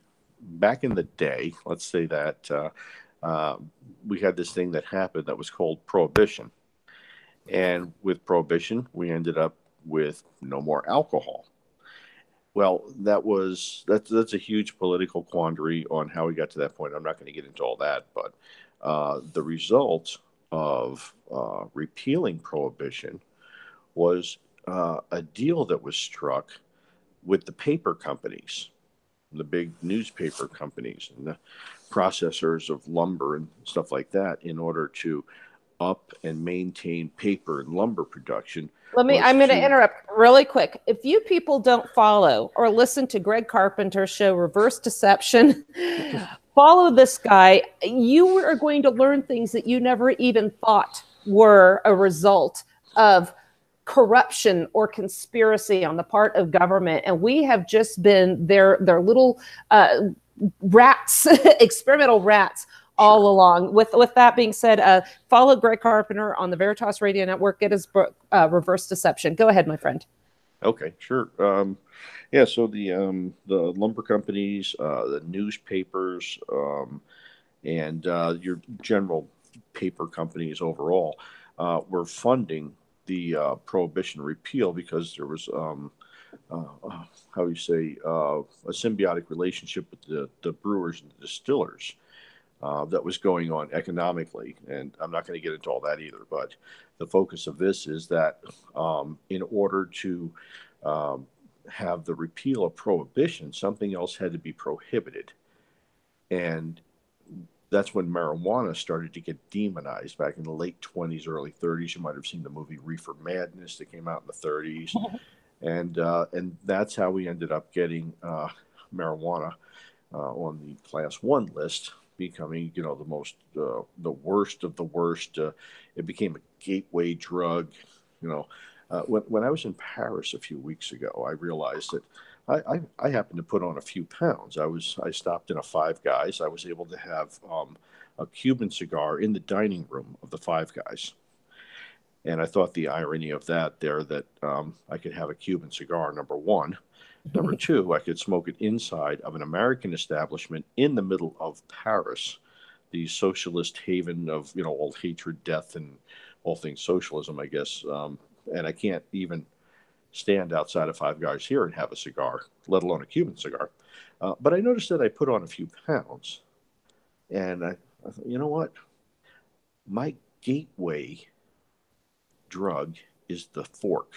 [SPEAKER 3] day. Let's say that we had this thing that happened that was called Prohibition, and with Prohibition, we ended up with no more alcohol. Well, that's a huge political quandary on how we got to that point. I'm not going to get into all that, but the result of repealing Prohibition was a deal that was struck with the paper companies, the big newspaper companies, and the processors of lumber and stuff like that, in order to up and maintain paper and lumber production.
[SPEAKER 2] I'm going to interrupt really quick. If you people don't follow or listen to Greg Carpenter's show, Reverse Deception, follow this guy. You are going to learn things that you never even thought were a result of corruption or conspiracy on the part of government. And we have just been their little rats, experimental rats, all along. With that being said, follow Greg Carpenter on the Veritas Radio Network. Get his book, Reverse Deception. Go ahead, my friend.
[SPEAKER 3] Okay, sure. So the lumber companies, the newspapers, and your general paper companies overall were funding the Prohibition repeal because there was a symbiotic relationship with the brewers and the distillers that was going on economically. And I'm not going to get into all that either, but the focus of this is that in order to have the repeal of Prohibition, something else had to be prohibited. And that's when marijuana started to get demonized back in the late 20s, early 30s. You might have seen the movie Reefer Madness that came out in the 30s. And that's how we ended up getting marijuana on the class 1 list, becoming, the worst of the worst It became a gateway drug. You know, when I was in Paris a few weeks ago, I realized that I happened to put on a few pounds. I stopped in a Five Guys. I was able to have a Cuban cigar in the dining room of the Five Guys. And I thought the irony of that I could have a Cuban cigar, number one. Number two, I could smoke it inside of an American establishment in the middle of Paris, the socialist haven of, all hatred, death, and all things socialism, I guess. And I can't even stand outside of Five Guys here and have a cigar, let alone a Cuban cigar. But I noticed that I put on a few pounds. And I thought, you know what? My gateway drug is the fork.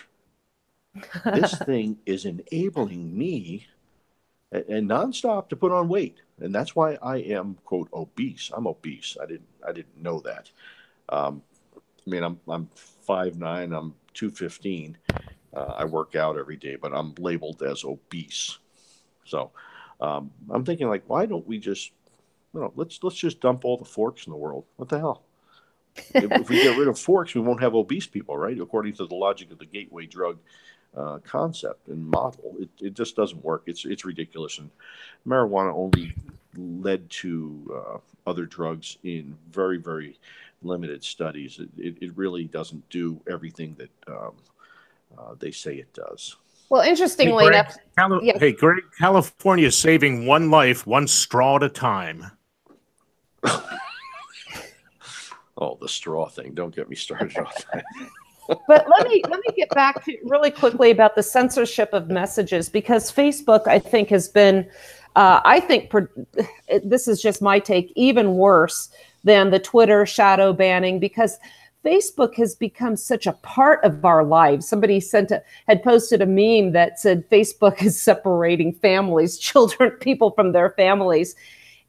[SPEAKER 3] This thing is enabling me and nonstop to put on weight. And that's why I am, quote, obese. I'm obese. I didn't know that. I'm 5'9", I'm 215. I work out every day, but I'm labeled as obese. So I'm thinking, like, why don't we just, let's just dump all the forks in the world. What the hell? If we get rid of forks, we won't have obese people, right? According to the logic of the gateway drug concept and model, it just doesn't work. It's ridiculous. And marijuana only led to other drugs in very, very limited studies. It really doesn't do everything that they say it does.
[SPEAKER 2] Well, interestingly enough,
[SPEAKER 1] hey, Greg, California is saving one life, one straw at a time.
[SPEAKER 3] Oh, the straw thing. Don't get me started on that.
[SPEAKER 2] But let me get back to really quickly about the censorship of messages, because Facebook, I think, has been, this is just my take, even worse than the Twitter shadow banning, because Facebook has become such a part of our lives. Somebody had posted a meme that said Facebook is separating families, children, people from their families.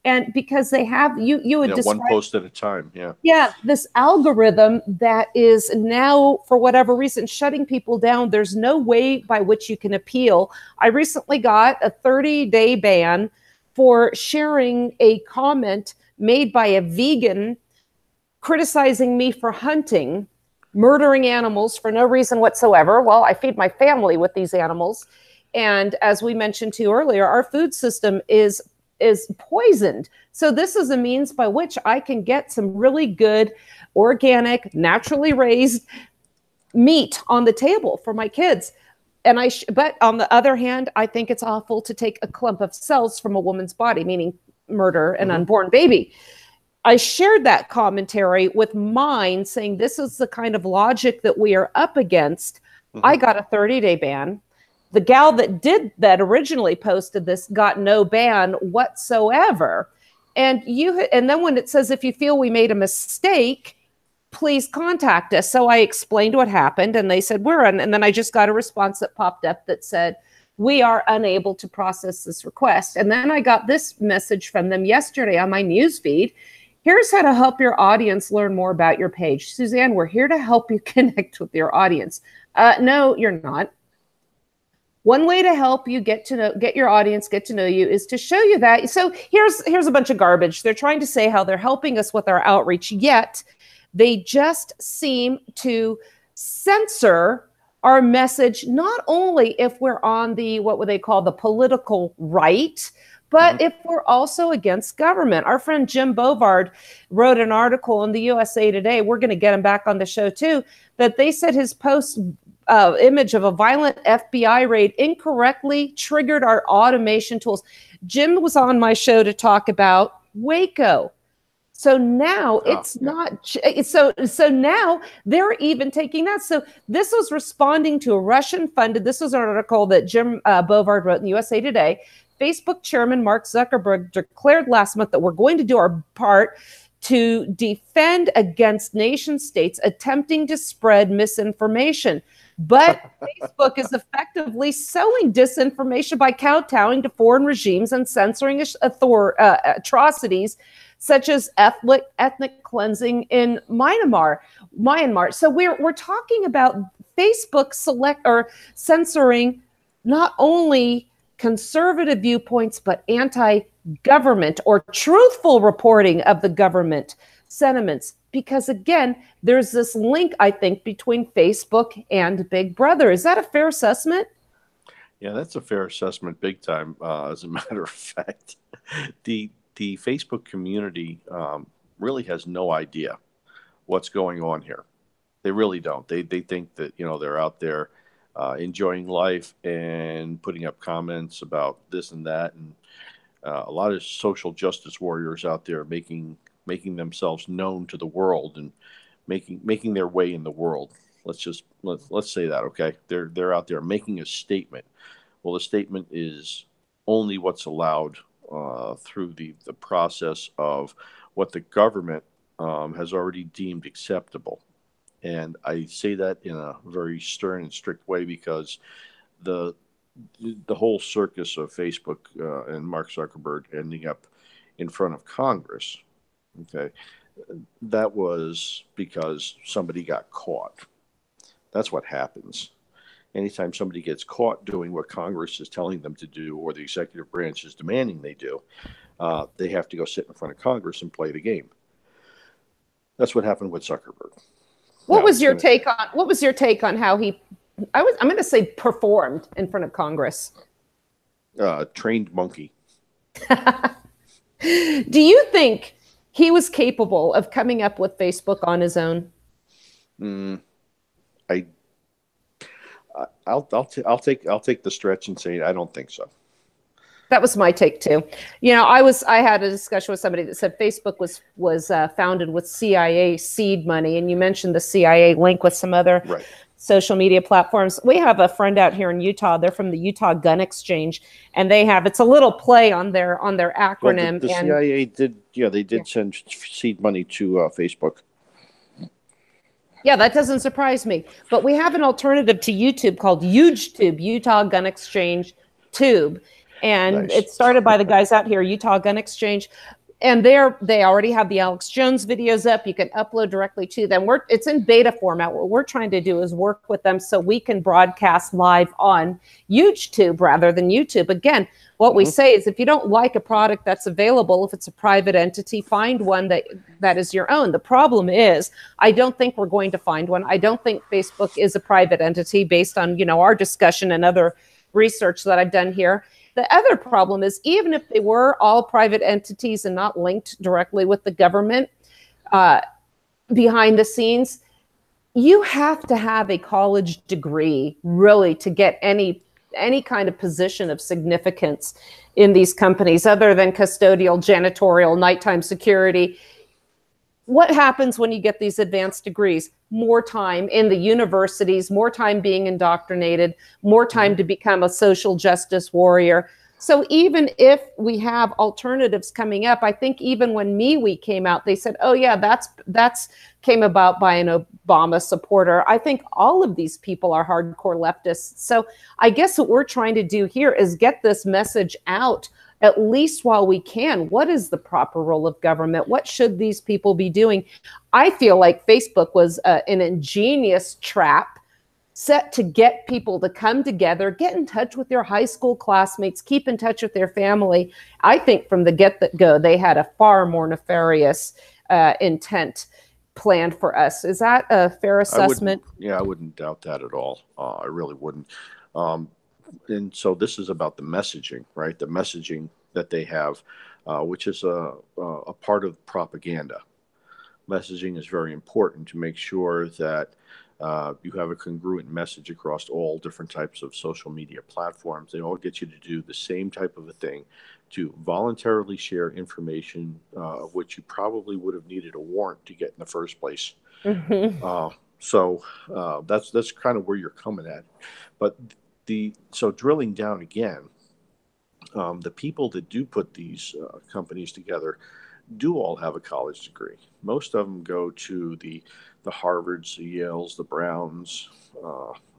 [SPEAKER 2] And because they have, you would describe,
[SPEAKER 3] one post at a time. Yeah.
[SPEAKER 2] Yeah. This algorithm that is now, for whatever reason, shutting people down. There's no way by which you can appeal. I recently got a 30-day ban for sharing a comment made by a vegan criticizing me for hunting, murdering animals for no reason whatsoever. Well, I feed my family with these animals. And as we mentioned to you earlier, our food system is poisoned. So this is a means by which I can get some really good, organic, naturally raised meat on the table for my kids. And but on the other hand, I think it's awful to take a clump of cells from a woman's body, meaning murder an unborn baby. I shared that commentary with mine, saying this is the kind of logic that we are up against. I got a 30-day ban. The gal that originally posted this got no ban whatsoever. And then when it says, if you feel we made a mistake, please contact us. So I explained what happened, and they said, and then I just got a response that popped up that said, we are unable to process this request. And then I got this message from them yesterday on my news feed. Here's how to help your audience learn more about your page. Suzanne, we're here to help you connect with your audience. No, you're not. One way to help you get your audience get to know you is to show you that. So here's a bunch of garbage. They're trying to say how they're helping us with our outreach, yet they just seem to censor our message, not only if we're on the, what would they call, the political right, but if we're also against government. Our friend Jim Bovard wrote an article in the USA Today, we're going to get him back on the show too, that they said his post image of a violent FBI raid incorrectly triggered our automation tools. Jim was on my show to talk about Waco. So now so now they're even taking that. So this was responding to a Russian funded, this was an article that Jim Bovard wrote in the USA Today. Facebook chairman Mark Zuckerberg declared last month that we're going to do our part to defend against nation states attempting to spread misinformation. But Facebook is effectively sowing disinformation by kowtowing to foreign regimes and censoring atrocities such as ethnic cleansing in Myanmar. So we're talking about Facebook censoring not only conservative viewpoints, but anti-government or truthful reporting of the government sentiments. because again, there's this link, I think, between Facebook and Big Brother. Is that a fair assessment?
[SPEAKER 3] Yeah, that's a fair assessment, big time. As a matter of fact, the Facebook community really has no idea what's going on here. They really don't. They think that they're out there enjoying life and putting up comments about this and that, and a lot of social justice warriors out there making themselves known to the world and making their way in the world. Let's say that, okay? They're out there making a statement. Well, the statement is only what's allowed through the process of what the government has already deemed acceptable. And I say that in a very stern and strict way because the whole circus of Facebook and Mark Zuckerberg ending up in front of Congress, okay, that was because somebody got caught. That's what happens. Anytime somebody gets caught doing what Congress is telling them to do or the executive branch is demanding they do, they have to go sit in front of Congress and play the game. That's what happened with Zuckerberg.
[SPEAKER 2] What was your take on how he, I'm going to say, performed in front of Congress?
[SPEAKER 3] Trained monkey.
[SPEAKER 2] Do you think he was capable of coming up with Facebook on his own?
[SPEAKER 3] I'll take the stretch and say I don't think so.
[SPEAKER 2] That was my take too. I had a discussion with somebody that said Facebook was founded with CIA seed money, and you mentioned the CIA link with some other social media platforms. We have a friend out here in Utah. They're from the Utah Gun Exchange, and it's a little play on their acronym.
[SPEAKER 3] Well, the CIA did send seed money to Facebook.
[SPEAKER 2] Yeah, that doesn't surprise me. But we have an alternative to YouTube called UGTube, Utah Gun Exchange Tube. And
[SPEAKER 3] Nice.
[SPEAKER 2] It's started by the guys out here, Utah Gun Exchange. And they already have the Alex Jones videos up. You can upload directly to them. It's in beta format. What we're trying to do is work with them so we can broadcast live on YouTube rather than YouTube. Again, what we say is if you don't like a product that's available, if it's a private entity, find one that is your own. The problem is, I don't think we're going to find one. I don't think Facebook is a private entity based on, our discussion and other research that I've done here. The other problem is, even if they were all private entities and not linked directly with the government behind the scenes, you have to have a college degree really to get any kind of position of significance in these companies other than custodial, janitorial, nighttime security. What happens when you get these advanced degrees? More time in the universities, more time being indoctrinated, more time to become a social justice warrior. So even if we have alternatives coming up, I think even when MeWe came out, they said, oh yeah, that's came about by an Obama supporter. I think all of these people are hardcore leftists. So I guess what we're trying to do here is get this message out at least while we can. What is the proper role of government? What should these people be doing? I feel like Facebook was an ingenious trap set to get people to come together, get in touch with their high school classmates, keep in touch with their family. I think from the get-go, they had a far more nefarious intent planned for us. Is that a fair assessment?
[SPEAKER 3] I wouldn't doubt that at all. I really wouldn't. And so this is about the messaging, right? The messaging that they have, which is a part of propaganda. Messaging is very important to make sure that you have a congruent message across all different types of social media platforms. They all get you to do the same type of a thing, to voluntarily share information of which you probably would have needed a warrant to get in the first place. So that's kind of where you're coming at. But so drilling down again, the people that do put these companies together do all have a college degree. Most of them go to the Harvards, the Yales, the Browns,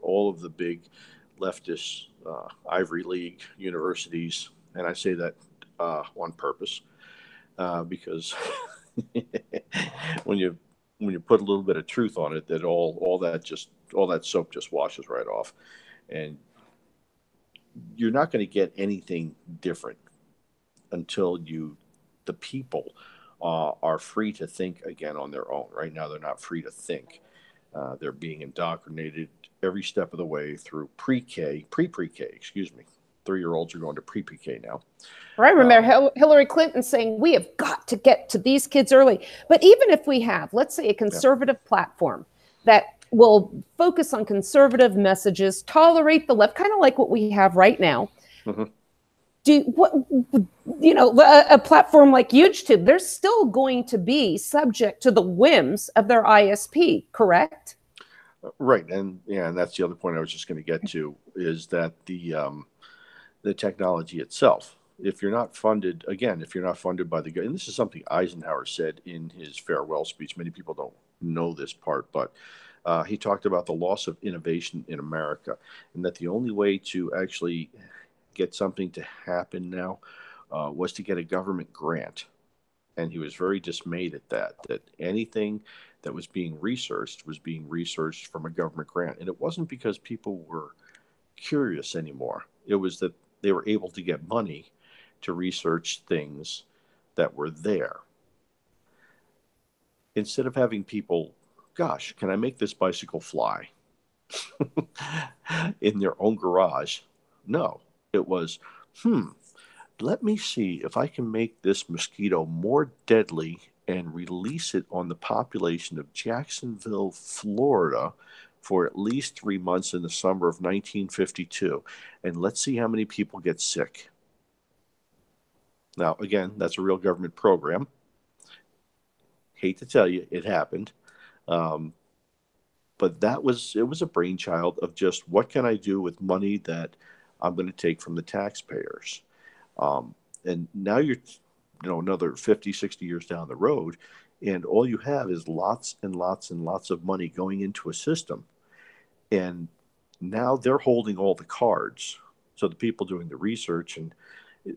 [SPEAKER 3] all of the big leftist Ivy League universities. And I say that on purpose because when you put a little bit of truth on it, that all that soap just washes right off. And you're not going to get anything different until the people are free to think again on their own. Right now, they're not free to think. They're being indoctrinated every step of the way through pre-K, excuse me. 3-year-olds are going to pre-K now.
[SPEAKER 2] Right. Remember Hillary Clinton saying we have got to get to these kids early. But even if we have, let's say, a conservative platform that will focus on conservative messages, tolerate the left, kind of like what we have right now. Mm-hmm. A platform like YouTube, they're still going to be subject to the whims of their ISP, correct?
[SPEAKER 3] Right. And that's the other point I was just going to get to, is that the technology itself, if you're not funded by the, and this is something Eisenhower said in his farewell speech. Many people don't know this part, but he talked about the loss of innovation in America, and that the only way to actually get something to happen now was to get a government grant. And he was very dismayed at that anything that was being researched from a government grant. And it wasn't because people were curious anymore. It was that they were able to get money to research things that were there. Instead of having people, gosh, can I make this bicycle fly in their own garage? No, it was, let me see if I can make this mosquito more deadly and release it on the population of Jacksonville, Florida, for at least 3 months in the summer of 1952. And let's see how many people get sick. Now, again, that's a real government program. Hate to tell you, it happened. But it was a brainchild of just, what can I do with money that I'm going to take from the taxpayers? And now you're, another 50, 60 years down the road, and all you have is lots and lots and lots of money going into a system. And now they're holding all the cards. So the people doing the research, and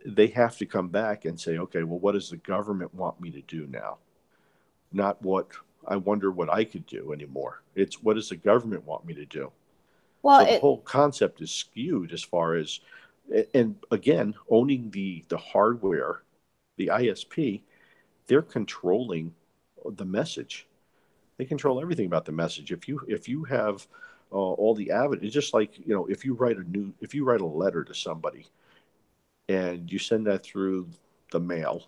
[SPEAKER 3] they have to come back and say, okay, well, what does the government want me to do now? Not what I wonder what I could do anymore. It's, what does the government want me to do? Well, so the whole concept is skewed as far as, and again, owning the hardware, the ISP, they're controlling the message. They control everything about the message. If you have all the evidence, it's just like, if you write a letter to somebody and you send that through the mail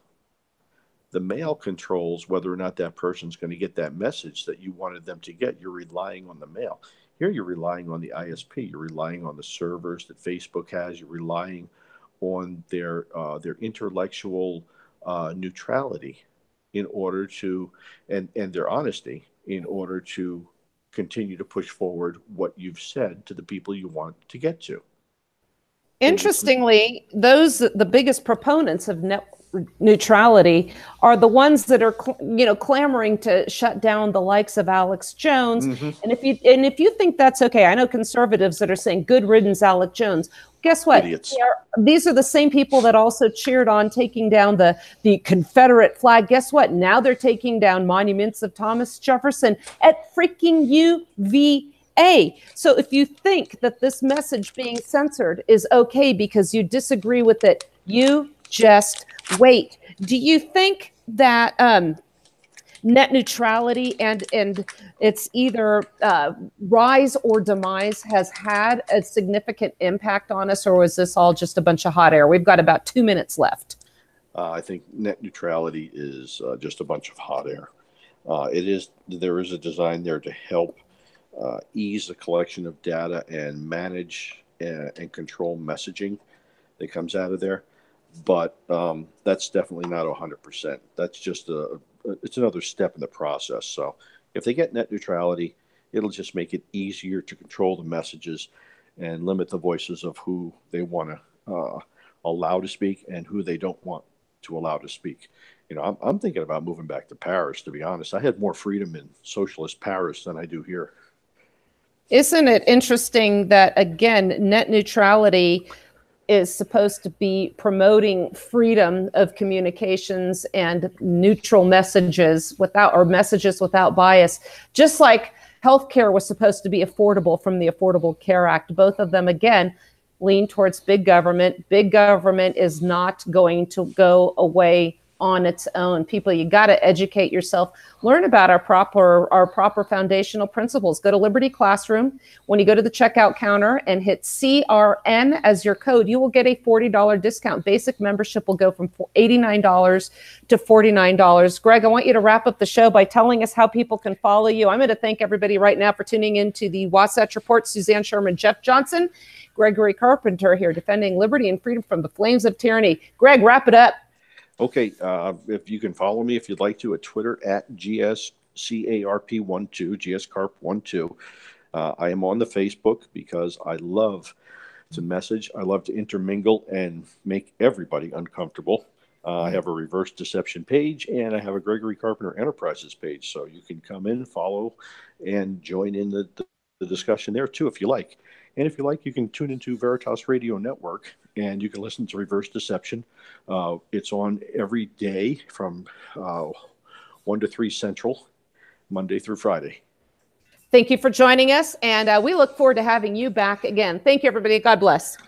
[SPEAKER 3] controls whether or not that person's going to get that message that you wanted them to get. You're relying on the mail. Here you're relying on the ISP. You're relying on the servers that Facebook has. You're relying on their intellectual neutrality in order to, and their honesty in order to continue to push forward what you've said to the people you want to get to.
[SPEAKER 2] Interestingly, the biggest proponents of net neutrality are the ones that are clamoring to shut down the likes of Alex Jones. Mm-hmm. And if you think that's okay, I know conservatives that are saying good riddance, Alex Jones. Guess what?
[SPEAKER 3] Idiots.
[SPEAKER 2] These are the same people that also cheered on taking down the Confederate flag. Guess what? Now they're taking down monuments of Thomas Jefferson at freaking UVA. So if you think that this message being censored is okay because you disagree with it, you just wait. Do you think that net neutrality and its either rise or demise has had a significant impact on us, or was this all just a bunch of hot air? We've got about 2 minutes left.
[SPEAKER 3] I think net neutrality is just a bunch of hot air. There is a design there to help ease the collection of data and manage and control messaging that comes out of there. But that's definitely not 100%. That's just it's another step in the process. So if they get net neutrality, it'll just make it easier to control the messages and limit the voices of who they want to allow to speak and who they don't want to allow to speak. I'm thinking about moving back to Paris, to be honest. I had more freedom in socialist Paris than I do here.
[SPEAKER 2] Isn't it interesting that, again, net neutrality is supposed to be promoting freedom of communications and neutral messages without bias, just like healthcare was supposed to be affordable from the Affordable Care Act. Both of them, again, lean towards big government. Big government is not going to go away on its own. People, you got to educate yourself. Learn about our proper foundational principles. Go to Liberty Classroom. When you go to the checkout counter and hit CRN as your code, you will get a $40 discount. Basic membership will go from $89 to $49. Greg, I want you to wrap up the show by telling us how people can follow you. I'm going to thank everybody right now for tuning into the Wasatch Report. Suzanne Sherman, Jeff Johnson, Gregory Carpenter here, defending liberty and freedom from the flames of tyranny. Greg, wrap it up.
[SPEAKER 3] Okay, if you can follow me, if you'd like to, at Twitter at GSCARP12, GSCARP12. I am on the Facebook because it's a message. I love to intermingle and make everybody uncomfortable. I have a reverse deception page, and I have a Gregory Carpenter Enterprises page. So you can come in, follow, and join in the discussion there too, if you like. And if you like, you can tune into Veritas Radio Network, and you can listen to Reverse Deception. It's on every day from 1 to 3 Central, Monday through Friday.
[SPEAKER 2] Thank you for joining us, and we look forward to having you back again. Thank you, everybody. God bless.